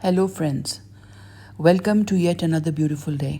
Hello, friends. Welcome to yet another beautiful day.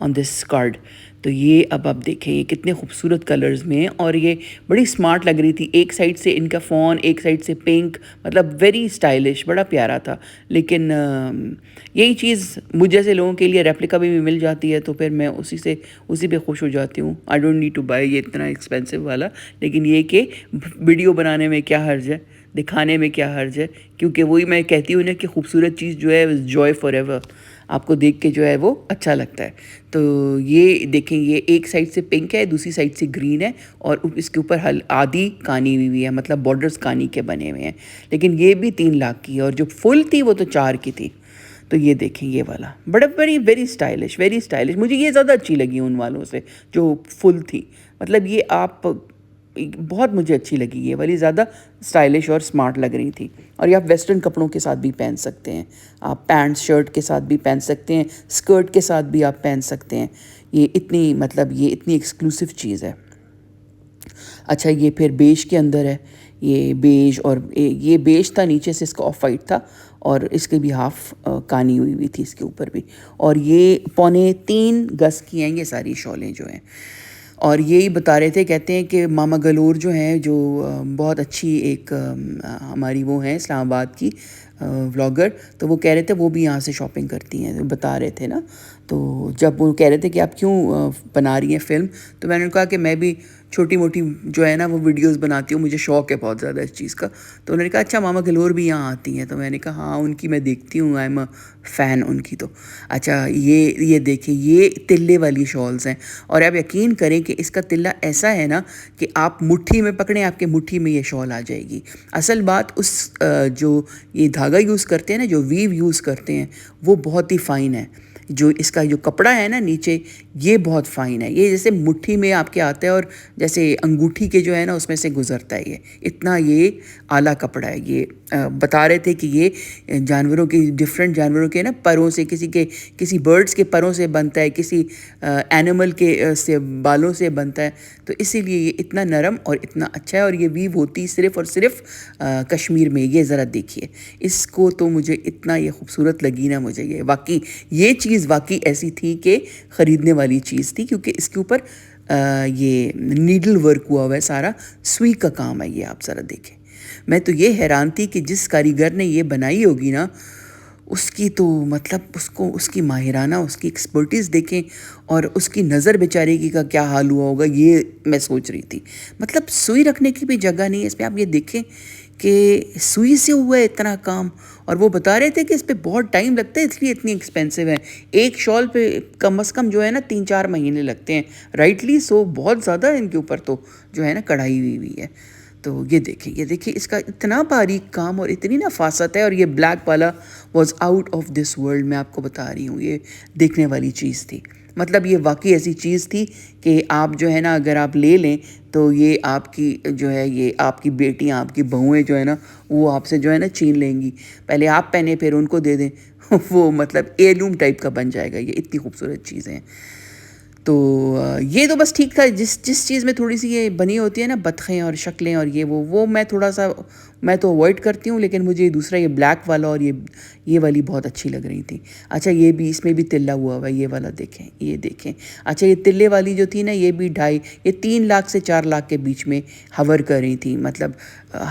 On this card. تو یہ اب آپ دیکھیں یہ کتنے خوبصورت کلرز میں ہیں اور یہ بڑی اسمارٹ لگ رہی تھی. ایک سائڈ سے ان کا فون، ایک سائڈ سے پنک، مطلب ویری اسٹائلش، بڑا پیارا تھا. لیکن یہی چیز مجھ جیسے لوگوں کے لیے ریپلیکا بھی مل جاتی ہے تو پھر میں اسی پہ خوش ہو جاتی ہوں. I don't need to buy یہ اتنا ایکسپینسو والا. لیکن یہ کہ ویڈیو بنانے میں کیا حرج ہے، دکھانے میں کیا حرج ہے، کیونکہ وہی میں کہتی ہوں نا کہ خوبصورت چیز جو ہے جوائے فار ایور، آپ کو دیکھ کے جو ہے وہ اچھا لگتا ہے. تو یہ دیکھیں یہ ایک سائڈ سے پنک ہے، دوسری سائڈ سے گرین ہے اور اس کے اوپر آدھی کانی ہوئی ہے، مطلب بارڈرز کانی کے بنے ہوئے ہیں. لیکن یہ بھی 3 لاکھ کی ہے اور جو فل تھی وہ تو 4 کی تھی. تو یہ دیکھیں یہ والا بڑا ویری اسٹائلش، ویری اسٹائلش. مجھے یہ زیادہ اچھی لگی ان والوں سے جو فل تھی. مطلب یہ آپ بہت مجھے اچھی لگی، یہ والی زیادہ اسٹائلش اور اسمارٹ لگ رہی تھی. اور یہ آپ ویسٹرن کپڑوں کے ساتھ بھی پہن سکتے ہیں، آپ پینٹ شرٹ کے ساتھ بھی پہن سکتے ہیں، اسکرٹ کے ساتھ بھی آپ پہن سکتے ہیں. یہ اتنی ایکسکلوسیو چیز ہے. اچھا یہ پھر بیج کے اندر ہے، یہ بیج، اور یہ بیج تھا، نیچے سے اس کا آف وائٹ تھا اور اس کے بھی ہاف کانی ہوئی تھی اس کے اوپر بھی. اور یہ 2.25 گز کی ہیں یہ ساری شالیں جو ہیں. اور یہی بتا رہے تھے، کہتے ہیں کہ ماما گلور جو ہیں، جو بہت اچھی ایک ہماری وہ ہیں اسلام آباد کی ولاگر، تو وہ کہہ رہے تھے وہ بھی یہاں سے شاپنگ کرتی ہیں، بتا رہے تھے نا. تو جب وہ کہہ رہے تھے کہ آپ کیوں بنا رہی ہیں فلم، تو میں نے کہا کہ میں بھی چھوٹی موٹی جو ہے نا وہ ویڈیوز بناتی ہوں، مجھے شوق ہے بہت زیادہ اس چیز کا. تو انہوں نے کہا اچھا ماما گلور بھی یہاں آتی ہیں، تو میں نے کہا ہاں ان کی میں دیکھتی ہوں، آئی ایم اے فین ان کی. تو اچھا یہ دیکھیں یہ تلے والی شالز ہیں. اور آپ یقین کریں کہ اس کا تلا ایسا ہے نا کہ آپ مٹھی میں پکڑیں، آپ کے مٹھی میں یہ شال آ جائے گی. اصل بات اس جو یہ دھاگا یوز کرتے ہیں نا، جو ویو یوز کرتے ہیں، وہ بہت ہی فائن ہے. جو اس کا جو کپڑا ہے نا نیچے، یہ بہت فائن ہے. یہ جیسے مٹھی میں آپ کے آتا ہے اور جیسے انگوٹھی کے جو ہے نا اس میں سے گزرتا ہے. یہ اتنا یہ اعلیٰ کپڑا ہے. یہ بتا رہے تھے کہ یہ جانوروں کی، ڈفرینٹ جانوروں کے نا پروں سے، کسی برڈز کے پروں سے بنتا ہے، کسی اینیمل کے سے بالوں سے بنتا ہے. تو اسی لیے یہ اتنا نرم اور اتنا اچھا ہے. اور یہ ویو ہوتی صرف اور صرف کشمیر میں. یہ ذرا دیکھیے اس کو، تو مجھے اتنا یہ خوبصورت لگی نا، مجھے یہ چیز واقعی ایسی تھی کہ خریدنے والی چیز تھی، کیونکہ اس کے اوپر یہ نیڈل ورک ہوا ہے، سارا سوئی کا کام ہے. یہ آپ ذرا دیکھیں. میں تو یہ حیران تھی کہ جس کاریگر نے یہ بنائی ہوگی نا، اس کی تو مطلب اس کی ماہرانہ، اس کی ایکسپرٹیز دیکھیں، اور اس کی نظر بیچارے کی کا کیا حال ہوا ہوگا. یہ میں سوچ رہی تھی، مطلب سوئی رکھنے کی بھی جگہ نہیں ہے اس پہ. آپ یہ دیکھیں کہ سوئی سے ہوا ہے اتنا کام. اور وہ بتا رہے تھے کہ اس پہ بہت ٹائم لگتا ہے، اس لیے اتنی ایکسپینسو ہے. ایک شال پہ کم از کم جو ہے نا 3-4 مہینے لگتے ہیں رائٹلی. سو بہت زیادہ ان کے اوپر تو جو ہے نا کڑھائی ہوئی ہے. تو یہ دیکھیں اس کا اتنا باریک کام اور اتنی نفاست ہے. اور یہ بلیک والا was out of this world. میں آپ کو بتا رہی ہوں، یہ دیکھنے والی چیز تھی. مطلب یہ واقعی ایسی چیز تھی کہ آپ جو ہے نا اگر آپ لے لیں تو یہ آپ کی جو ہے، یہ آپ کی بیٹیاں، آپ کی بہویں جو ہے نا، وہ آپ سے جو ہے نا چھین لیں گی. پہلے آپ پہنے پھر ان کو دے دیں، وہ مطلب ایلوم ٹائپ کا بن جائے گا. یہ اتنی خوبصورت چیزیں ہیں. تو یہ تو بس ٹھیک تھا. جس چیز میں تھوڑی سی یہ بنی ہوتی ہے نا بطخیں اور شکلیں اور یہ وہ میں تھوڑا سا میں تو اوائڈ کرتی ہوں. لیکن مجھے دوسرا یہ بلیک والا اور یہ والی بہت اچھی لگ رہی تھی. اچھا یہ بھی، اس میں بھی تلا ہوا ہے، یہ والا دیکھیں، یہ دیکھیں. اچھا یہ تلے والی جو تھی نا، یہ بھی یہ 3 لاکھ سے 4 لاکھ کے بیچ میں ہوور کر رہی تھی. مطلب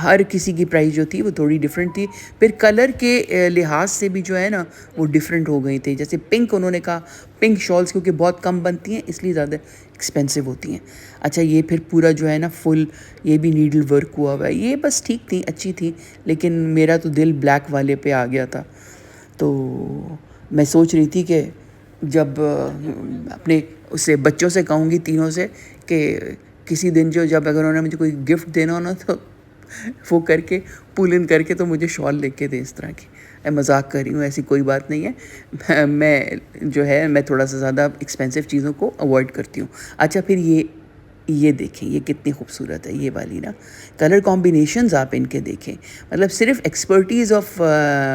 ہر کسی کی پرائز جو تھی وہ تھوڑی ڈیفرنٹ تھی. پھر کلر کے لحاظ سے بھی جو ہے نا وہ ڈیفرنٹ ہو گئی تھی. جیسے پنک، انہوں نے کہا پنک شالز کیونکہ بہت کم بنتی ہیں اس لیے زیادہ ایکسپینسو ہوتی ہیں. اچھا یہ پھر پورا جو ہے نا فل، یہ بھی نیڈل ورک ہوا ہے. یہ بس ٹھیک تھی، اچھی تھی. لیکن میرا تو دل بلیک والے پہ آ گیا تھا. تو میں سوچ رہی تھی کہ جب اپنے اسے بچوں سے کہوں گی تینوں سے کہ کسی دن جب اگر انہوں نے مجھے کوئی گفٹ دینا ہو نا، تو وہ کر کے پول ان کر کے تو مجھے شال لے کے دیں اس طرح کی. میں مذاق کر رہی ہوں، ایسی کوئی بات نہیں ہے. میں جو ہے میں تھوڑا سا زیادہ ایکسپینسو چیزوں کو اوائڈ کرتی ہوں. اچھا پھر یہ دیکھیں، یہ کتنی خوبصورت ہے یہ والی نا. کلر کمبینیشنز آپ ان کے دیکھیں. مطلب صرف ایکسپرٹیز آف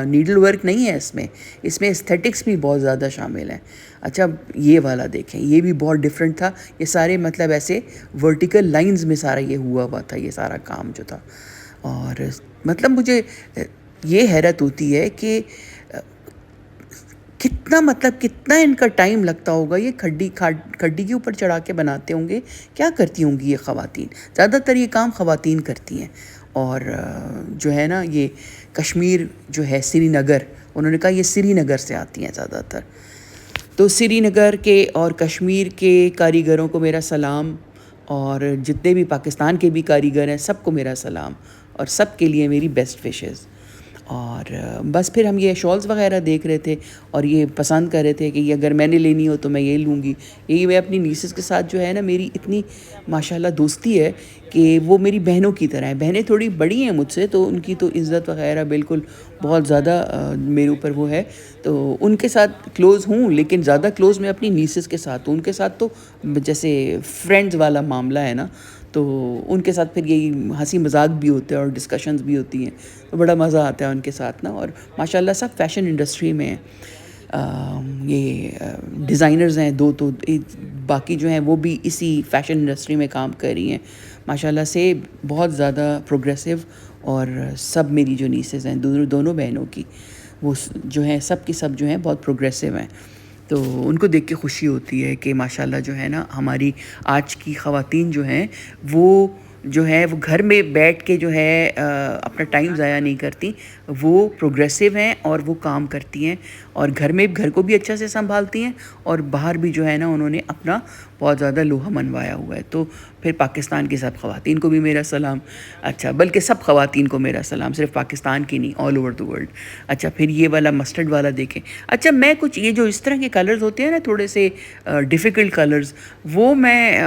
نیڈل ورک نہیں ہے اس میں ایستھیٹکس بھی بہت زیادہ شامل ہیں. اچھا یہ والا دیکھیں، یہ بھی بہت ڈفرینٹ تھا. یہ سارے مطلب ایسے ورٹیکل لائنز میں سارا یہ ہوا تھا، یہ سارا کام جو تھا. اور مطلب مجھے یہ حیرت ہوتی ہے کہ کتنا مطلب کتنا ان کا ٹائم لگتا ہوگا، یہ کھڈی کے اوپر چڑھا کے بناتے ہوں گے، کیا کرتی ہوں گی یہ خواتین؟ زیادہ تر یہ کام خواتین کرتی ہیں. اور جو ہے نا یہ کشمیر جو ہے سری نگر، انہوں نے کہا یہ سری نگر سے آتی ہیں زیادہ تر. تو سری نگر کے اور کشمیر کے کاریگروں کو میرا سلام، اور جتنے بھی پاکستان کے بھی کاریگر ہیں سب کو میرا سلام، اور سب کے لیے میری بیسٹ وشز. اور بس پھر ہم یہ شالز وغیرہ دیکھ رہے تھے اور یہ پسند کر رہے تھے کہ یہ اگر میں نے لینی ہو تو میں یہ لوں گی. یہی میں اپنی نیسز کے ساتھ جو ہے نا میری اتنی ماشاءاللہ دوستی ہے کہ وہ میری بہنوں کی طرح ہیں. بہنیں تھوڑی بڑی ہیں مجھ سے تو ان کی تو عزت وغیرہ بالکل بہت زیادہ میرے اوپر وہ ہے، تو ان کے ساتھ کلوز ہوں، لیکن زیادہ کلوز میں اپنی نیسز کے ساتھ ہوں. ان کے ساتھ تو جیسے فرینڈز والا معاملہ ہے نا، تو ان کے ساتھ پھر یہی ہنسی مذاق بھی ہوتے ہیں اور ڈسکشنز بھی ہوتی ہیں، تو بڑا مزہ آتا ہے ان کے ساتھ نا. اور ماشاءاللہ سب فیشن انڈسٹری میں ہیں. یہ ڈیزائنرز ہیں دو، تو باقی جو ہیں وہ بھی اسی فیشن انڈسٹری میں کام کر رہی ہیں ماشاءاللہ سے، بہت زیادہ پروگریسو. اور سب میری جو نیسز ہیں دونوں بہنوں کی، وہ جو ہیں سب کی سب جو ہیں بہت پروگریسو ہیں. تو ان کو دیکھ کے خوشی ہوتی ہے کہ ماشاءاللہ جو ہے نا ہماری آج کی خواتین جو ہیں وہ جو ہے وہ گھر میں بیٹھ کے جو ہے اپنا ٹائم ضائع نہیں کرتی، وہ پروگریسو ہیں اور وہ کام کرتی ہیں، اور گھر کو بھی اچھا سے سنبھالتی ہیں، اور باہر بھی جو ہے نا انہوں نے اپنا بہت زیادہ لوہا منوایا ہوا ہے. تو پھر پاکستان کی سب خواتین کو بھی میرا سلام. اچھا بلکہ سب خواتین کو میرا سلام، صرف پاکستان کی نہیں، آل اوور دی ورلڈ. اچھا پھر یہ والا مسٹرڈ والا دیکھیں. اچھا میں کچھ یہ جو اس طرح کے کلرز ہوتے ہیں نا تھوڑے سے ڈیفیکلٹ کلرز، وہ میں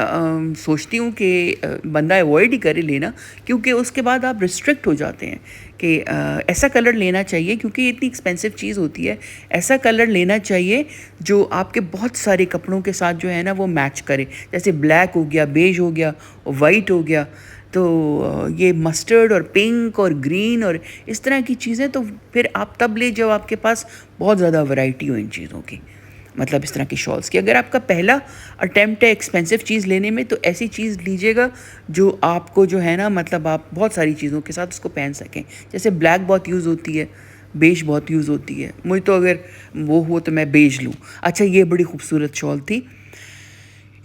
سوچتی ہوں کہ بندہ ایوائڈ ہی کرے لینا، کیونکہ اس کے بعد آپ ریسٹرکٹ ہو جاتے ہیں کہ ایسا کلر لینا چاہیے، کیونکہ یہ اتنی ایکسپینسو چیز ہوتی ہے. ایسا کلر لینا چاہیے جو آپ کے بہت سارے کپڑوں کے ساتھ جو ہے نا وہ میچ کرے، جیسے بلیک ہو گیا، بیج ہو گیا، وائٹ ہو گیا. تو یہ مسٹرڈ اور پنک اور گرین اور اس طرح کی چیزیں تو پھر آپ تب لے جب آپ کے پاس بہت زیادہ ورائٹی ہو ان چیزوں کی، مطلب اس طرح کی شالز کی. اگر آپ کا پہلا اٹیمپٹ ہے ایکسپینسو چیز لینے میں، تو ایسی چیز لیجیے گا جو آپ کو جو ہے نا مطلب آپ بہت ساری چیزوں کے ساتھ اس کو پہن سکیں. جیسے بلیک بہت یوز ہوتی ہے، بیج بہت یوز ہوتی ہے، مجھے تو اگر وہ ہو تو میں بیج لوں. اچھا یہ بڑی خوبصورت شال تھی،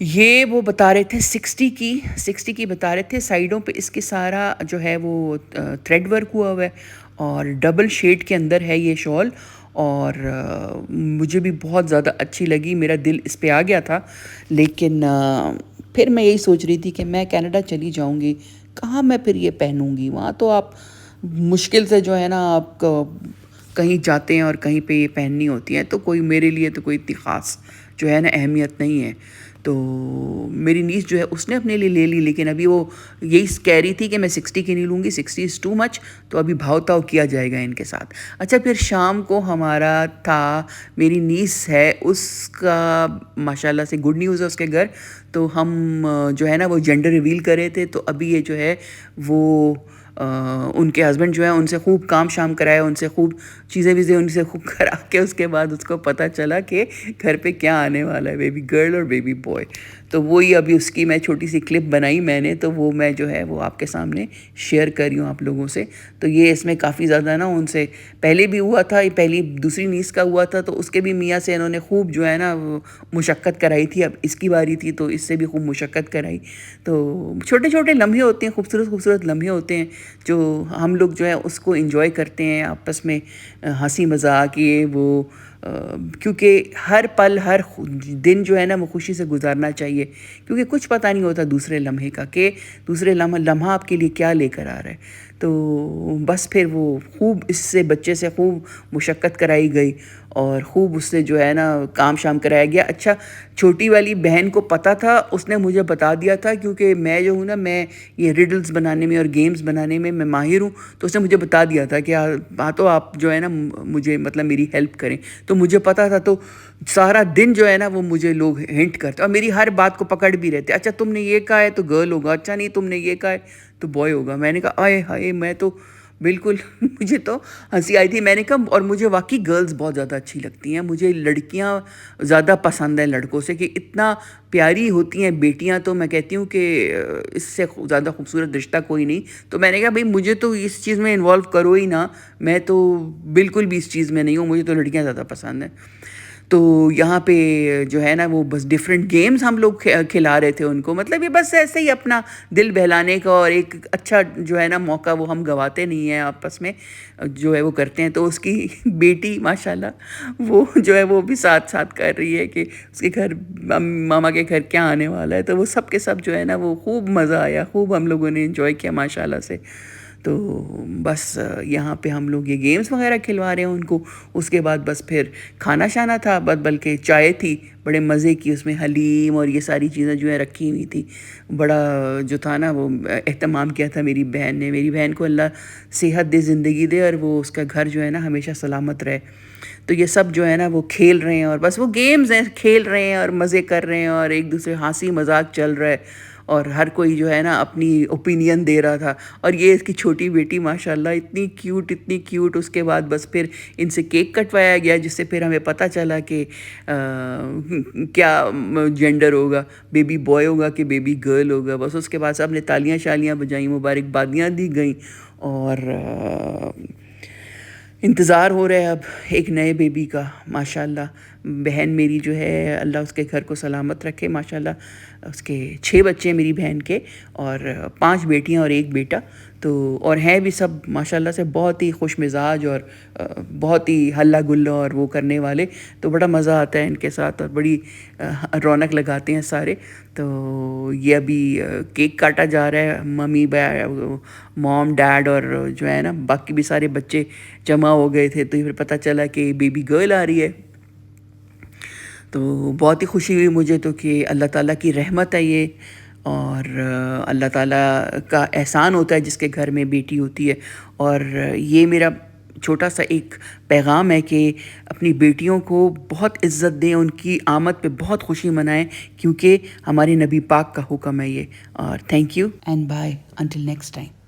یہ وہ بتا رہے تھے 60 کی بتا رہے تھے. سائڈوں پہ اس کے سارا جو ہے وہ تھریڈ ورک ہوا ہوا ہے، اور ڈبل شیڈ کے اندر ہے یہ شال، اور مجھے بھی بہت زیادہ اچھی لگی، میرا دل اس پہ آ گیا تھا. لیکن پھر میں یہی سوچ رہی تھی کہ میں کینیڈا چلی جاؤں گی، کہاں میں پھر یہ پہنوں گی؟ وہاں تو آپ مشکل سے جو ہے نا آپ کہیں جاتے ہیں اور کہیں پہ یہ پہننی ہوتی ہیں، تو کوئی میرے لیے تو کوئی اتنی خاص جو ہے نا اہمیت نہیں ہے. تو میری نیس جو ہے اس نے اپنے لیے لے لی، لیکن ابھی وہ یہی کہہ رہی تھی کہ میں 60 کی نہیں لوں گی، 60 از ٹو مچ، تو ابھی بھاؤ تاؤ کیا جائے گا ان کے ساتھ. اچھا پھر شام کو ہمارا تھا، میری نیس ہے اس کا ماشاءاللہ سے گڈ نیوز ہے اس کے گھر، تو ہم جو ہے نا وہ جینڈر ریویل کر رہے تھے. تو ابھی یہ جو ہے وہ ان کے ہسبینڈ جو ہیں ان سے خوب کام شام کرایا، ان سے خوب چیزیں ویزیں ان سے خوب کرا کے اس کے بعد اس کو پتہ چلا کہ گھر پہ کیا آنے والا ہے، بیبی گرل اور بیبی بوائے. تو وہی ابھی اس کی میں چھوٹی سی کلپ بنائی میں نے، تو وہ میں جو ہے وہ آپ کے سامنے شیئر کر رہی ہوں آپ لوگوں سے. تو یہ اس میں کافی زیادہ نا ان سے پہلے بھی ہوا تھا، پہلی دوسری نیس کا ہوا تھا، تو اس کے بھی میاں سے انہوں نے خوب جو ہے نا مشقت کرائی تھی. اب اس کی باری تھی تو اس سے بھی خوب مشقت کرائی. تو چھوٹے چھوٹے لمحے ہوتے ہیں، خوبصورت لمحے ہوتے ہیں جو ہم لوگ جو ہے اس کو انجوائے کرتے ہیں آپس میں، ہنسی مذاق یہ وہ، کیونکہ ہر پل ہر دن جو ہے نا وہ خوشی سے گزارنا چاہیے، کیونکہ کچھ پتہ نہیں ہوتا دوسرے لمحے کا کہ دوسرے لمحہ آپ کے لیے کیا لے کر آ رہا ہے. تو بس پھر وہ خوب اس سے بچے سے خوب مشقت کرائی گئی اور خوب اس سے جو ہے نا کام شام کرایا گیا. اچھا چھوٹی والی بہن کو پتہ تھا، اس نے مجھے بتا دیا تھا، کیونکہ میں جو ہوں نا میں یہ ریڈلز بنانے میں اور گیمز بنانے میں ماہر ہوں، تو اس نے مجھے بتا دیا تھا کہ ہاں تو آپ جو ہے نا مجھے مطلب میری ہیلپ کریں. تو مجھے پتہ تھا، تو سارا دن جو ہے نا وہ مجھے لوگ ہنٹ کرتے اور میری ہر بات کو پکڑ بھی رہتے. اچھا تم نے یہ کہا ہے تو گرل ہوگا، اچھا نہیں تم نے یہ کہا ہے تو بوائے ہوگا. میں نے کہا آئے ہائے، میں تو بالکل مجھے تو ہنسی آئی تھی. میں نے کہا اور مجھے واقعی گرلز بہت زیادہ اچھی لگتی ہیں، مجھے لڑکیاں زیادہ پسند ہیں لڑکوں سے، کہ اتنا پیاری ہوتی ہیں بیٹیاں. تو میں کہتی ہوں کہ اس سے زیادہ خوبصورت رشتہ کوئی نہیں. تو میں نے کہا بھئی مجھے تو اس چیز میں انوالو کرو ہی نہ، میں تو بالکل بھی اس چیز میں نہیں ہوں، مجھے تو لڑکیاں زیادہ پسند ہیں. تو یہاں پہ جو ہے نا وہ بس ڈفرینٹ گیمز ہم لوگ کھلا رہے تھے ان کو، مطلب یہ بس ایسے ہی اپنا دل بہلانے کا، اور ایک اچھا جو ہے نا موقع وہ ہم گواتے نہیں ہیں آپس میں، جو ہے وہ کرتے ہیں. تو اس کی بیٹی ماشاءاللہ وہ جو ہے وہ بھی ساتھ ساتھ کر رہی ہے کہ اس کے گھر ماما کے گھر کیا آنے والا ہے. تو وہ سب کے سب جو ہے نا وہ خوب مزہ آیا، خوب ہم لوگوں نے انجوائے کیا ماشاءاللہ سے. تو بس یہاں پہ ہم لوگ یہ گیمز وغیرہ کھلوا رہے ہیں ان کو. اس کے بعد بس پھر کھانا شانا تھا، بلکہ چائے تھی بڑے مزے کی، اس میں حلیم اور یہ ساری چیزیں جو ہے رکھی ہوئی تھی. بڑا جو تھا نا وہ اہتمام کیا تھا میری بہن نے. میری بہن کو اللہ صحت دے، زندگی دے، اور وہ اس کا گھر جو ہے نا ہمیشہ سلامت رہے. تو یہ سب جو ہے نا وہ کھیل رہے ہیں، اور بس وہ گیمز ہیں، کھیل رہے ہیں اور مزے کر رہے ہیں، اور ایک دوسرے ہنسی مذاق چل رہا ہے، اور ہر کوئی جو ہے نا اپنی اوپینین دے رہا تھا. اور یہ اس کی چھوٹی بیٹی ماشاءاللہ اتنی کیوٹ، اتنی کیوٹ. اس کے بعد بس پھر ان سے کیک کٹوایا گیا، جس سے پھر ہمیں پتہ چلا کہ کیا جینڈر ہوگا، بیبی بوائے ہوگا کہ بیبی گرل ہوگا. بس اس کے بعد سب نے تالیاں شالیاں بجائیں، مبارکبادیاں دی گئیں، اور انتظار ہو رہا ہے اب ایک نئے بیبی کا. ماشاءاللہ بہن میری جو ہے اللہ اس کے گھر کو سلامت رکھے. ماشاءاللہ اس کے 6 بچے ہیں میری بہن کے، اور 5 بیٹیاں اور 1 بیٹا. تو اور ہیں بھی سب ماشاءاللہ سے بہت ہی خوش مزاج، اور بہت ہی ہلا گلا اور وہ کرنے والے. تو بڑا مزہ آتا ہے ان کے ساتھ، اور بڑی رونق لگاتے ہیں سارے. تو یہ ابھی کیک کاٹا جا رہا ہے. ممی موم ڈیڈ اور جو ہے نا باقی بھی سارے بچے جمع ہو گئے تھے. تو پھر پتہ چلا کہ بیبی گرل آ رہی ہے. تو بہت ہی خوشی ہوئی مجھے تو کہ اللہ تعالیٰ کی رحمت ہے یہ، اور اللہ تعالیٰ کا احسان ہوتا ہے جس کے گھر میں بیٹی ہوتی ہے. اور یہ میرا چھوٹا سا ایک پیغام ہے کہ اپنی بیٹیوں کو بہت عزت دیں، ان کی آمد پہ بہت خوشی منائیں، کیونکہ ہمارے نبی پاک کا حکم ہے یہ. اور thank you and bye until next time.